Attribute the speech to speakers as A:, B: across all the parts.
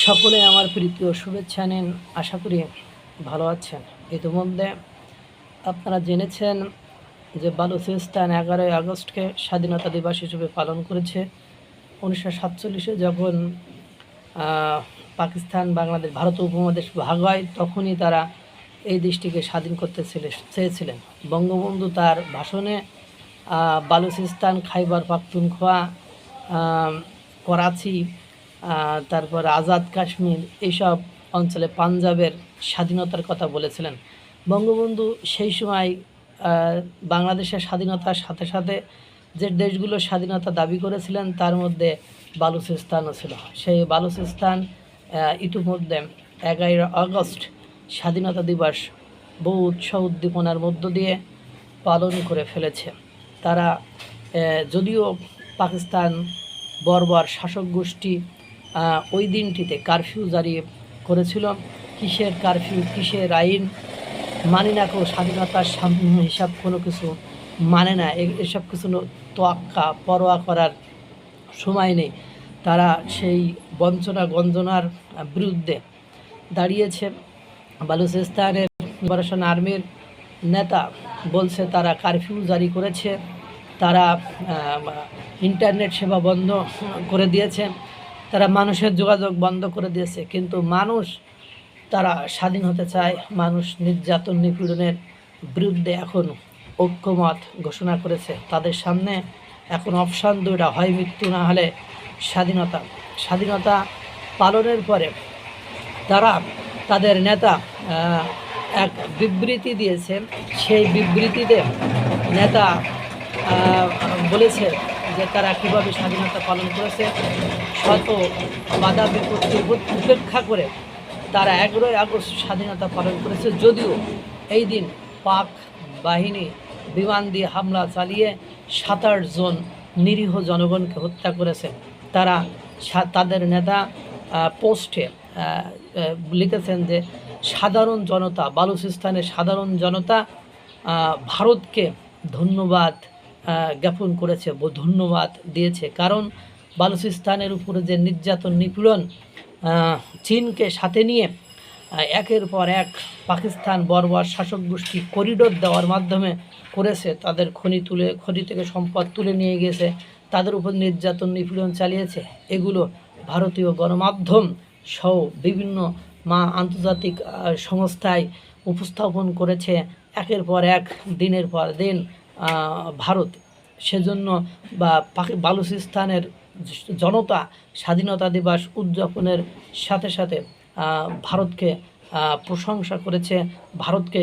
A: সকলে আমার প্রীতি ও শুভেচ্ছা নিন। আশা করি ভালো আছেন। ইতিমধ্যে আপনারা জেনেছেন যে বালুচিস্তান 11ই আগস্টকে স্বাধীনতা দিবস হিসেবে পালন করেছে। 1947-এ যখন পাকিস্তান, বাংলাদেশ, ভারত উপমহাদেশ ভাগ হয়, তখনই তারা এই দেশটিকে স্বাধীন করতে চেয়েছিলেন। বঙ্গবন্ধু তার ভাষণে বালুচিস্তান, খাইবার পাখতুনখোয়া, করাচি, তারপর আজাদ কাশ্মীর, এইসব অঞ্চলে পাঞ্জাবের স্বাধীনতার কথা বলেছিলেন। বঙ্গবন্ধু সেই সময় বাংলাদেশের স্বাধীনতার সাথে সাথে যে দেশগুলো স্বাধীনতা দাবি করেছিলেন তার মধ্যে বালুচিস্তানও ছিল। সেই বালুচিস্তান ইতিমধ্যে 11ই আগস্ট স্বাধীনতা দিবস বহু উৎসাহ উদ্দীপনার মধ্য দিয়ে পালন করে ফেলেছে। তারা যদিও পাকিস্তান বর্বর শাসক গোষ্ঠী ওই দিনটিতে কারফিউ জারি করেছিল। কিসের কারফিউ, কিসের আইন মানি না, কেউ স্বাধীনতার হিসাব কোনো কিছু মানে না। এসব কিছু তোয়াক্কা পরোয়া করার সময় নেই। তারা সেই বঞ্চনা গঞ্জনার বিরুদ্ধে দাঁড়িয়েছে। বালুচিস্তানের লিবারেশন আর্মির নেতা বলছে তারা কারফিউ জারি করেছে, তারা ইন্টারনেট সেবা বন্ধ করে দিয়েছে, তারা মানুষের যোগাযোগ বন্ধ করে দিয়েছে। কিন্তু মানুষ তারা স্বাধীন হতে চায়। মানুষ নির্যাতন নিপীড়নের বিরুদ্ধে এখন ঐক্যমত ঘোষণা করেছে। তাদের সামনে এখন অপশান দুইটা, হয় মৃত্যু, না হলে স্বাধীনতা। স্বাধীনতা পালনের পরে তারা তাদের নেতা এক বিবৃতি দিয়েছে। সেই বিবৃতিতে নেতা বলেছে যে তারা কীভাবে স্বাধীনতা পালন করেছে। শত বাধা বিপত্তি উপেক্ষা করে তারা 11ই আগস্ট স্বাধীনতা পালন করেছে। যদিও এই দিন পাক বাহিনী বিমান দিয়ে হামলা চালিয়ে 27 জন নিরীহ জনগণকে হত্যা করেছে। তারা তাদের নেতা পোস্টে লিখেছেন যে সাধারণ জনতা, বালুচিস্তানের সাধারণ জনতা ভারতকে ধন্যবাদ জ্ঞাপন করেছে, ধন্যবাদ দিয়েছে। কারণ বালুচিস্তানের উপরে যে নির্যাতন নিপীড়ন চীনকে সাথে নিয়ে একের পর এক পাকিস্তান বর্বর শাসক গোষ্ঠী করিডোর দেওয়ার মাধ্যমে করেছে, তাদের খনি থেকে সম্পদ তুলে নিয়ে গেছে, তাদের উপর নির্যাতন নিপীড়ন চালিয়েছে, এগুলো ভারতীয় গণমাধ্যম সহ বিভিন্ন আন্তর্জাতিক সংস্থায় উপস্থাপন করেছে একের পর এক, দিনের পর দিন ভারত। সেজন্য বালুচিস্তানের জনতা স্বাধীনতা দিবস উদযাপনের সাথে সাথে ভারতকে প্রশংসা করেছে, ভারতকে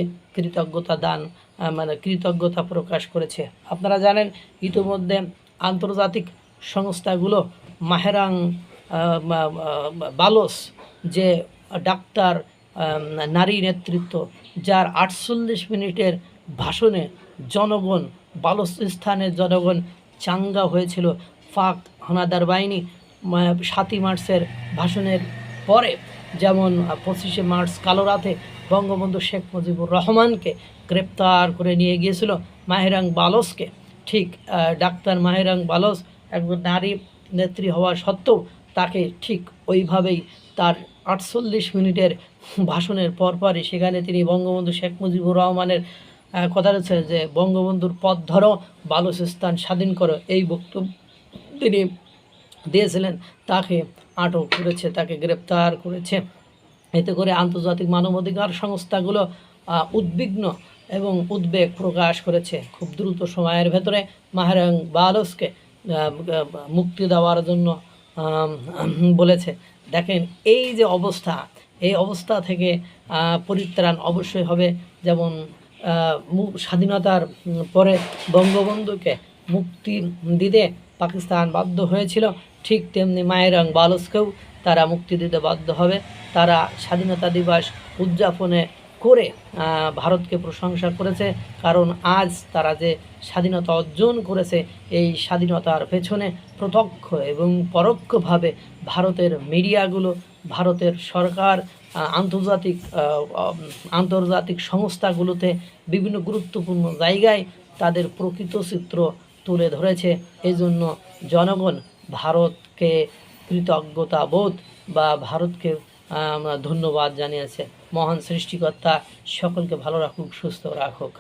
A: কৃতজ্ঞতা প্রকাশ করেছে। আপনারা জানেন ইতিমধ্যে আন্তর্জাতিক সংস্থাগুলো মাহেরাং বালোচ, যে ডাক্তার নারী নেতৃত্ব, যার 48 মিনিটের ভাষণে জনগণ, বালুচিস্তানের জনগণ চাঙ্গা হয়েছিল। পাক হানাদার বাহিনী 7ই মার্চের ভাষণের পরে, যেমন 25শে মার্চ কালো রাতে বঙ্গবন্ধু শেখ মুজিবুর রহমানকে গ্রেপ্তার করে নিয়ে গিয়েছিল মাহেরাং বালোচকে, ঠিক ডাক্তার মাহেরাং বালোচ একজন নারী নেত্রী হওয়া সত্ত্বেও তাকে ঠিক ওইভাবেই তার 48 মিনিটের ভাষণের পরপরই সেখানে তিনি বঙ্গবন্ধু শেখ মুজিবুর রহমানের কথা রয়েছে যে বঙ্গবন্ধুর পথ ধরো, বালুচিস্তান স্বাধীন করো, এই বক্তব্য তিনি দিয়েছিলেন। তাকে আটক করেছে, তাকে গ্রেপ্তার করেছে। এতে করে আন্তর্জাতিক মানবাধিকার সংস্থাগুলো উদ্বিগ্ন এবং উদ্বেগ প্রকাশ করেছে। খুব দ্রুত সময়ের ভেতরে মাহেরাং বালোচকে মুক্তি দেওয়ার জন্য বলেছে। দেখেন এই যে অবস্থা, এই অবস্থা থেকে পরিত্রাণ অবশ্যই হবে। যেমন স্বাধীনতার পরে বঙ্গবন্ধুকে মুক্তি দিতে পাকিস্তান বাধ্য হয়েছিল, ঠিক তেমনি মাহেরাং বালোচকেও তারা মুক্তি দিতে বাধ্য হবে। তারা স্বাধীনতা দিবস উদযাপনে করে ভারতকে প্রশংসা করেছে। কারণ আজ তারা যে স্বাধীনতা অর্জন করেছে, এই স্বাধীনতার পেছনে প্রত্যক্ষ এবং পরোক্ষভাবে ভারতের মিডিয়াগুলো, ভারতের সরকার, আন্তর্জাতিক সংস্থাগুলোতে বিভিন্ন গুরুত্বপূর্ণ জায়গায় তাদের প্রকৃত চিত্র তুলে ধরেছে। এই জন্য জনগণ ভারতকে কৃতজ্ঞতা বোধ বা ভারতকে ধন্যবাদ জানিয়েছে। মহান সৃষ্টিকর্তা সকলকে ভালো রাখুক, সুস্থ রাখুক।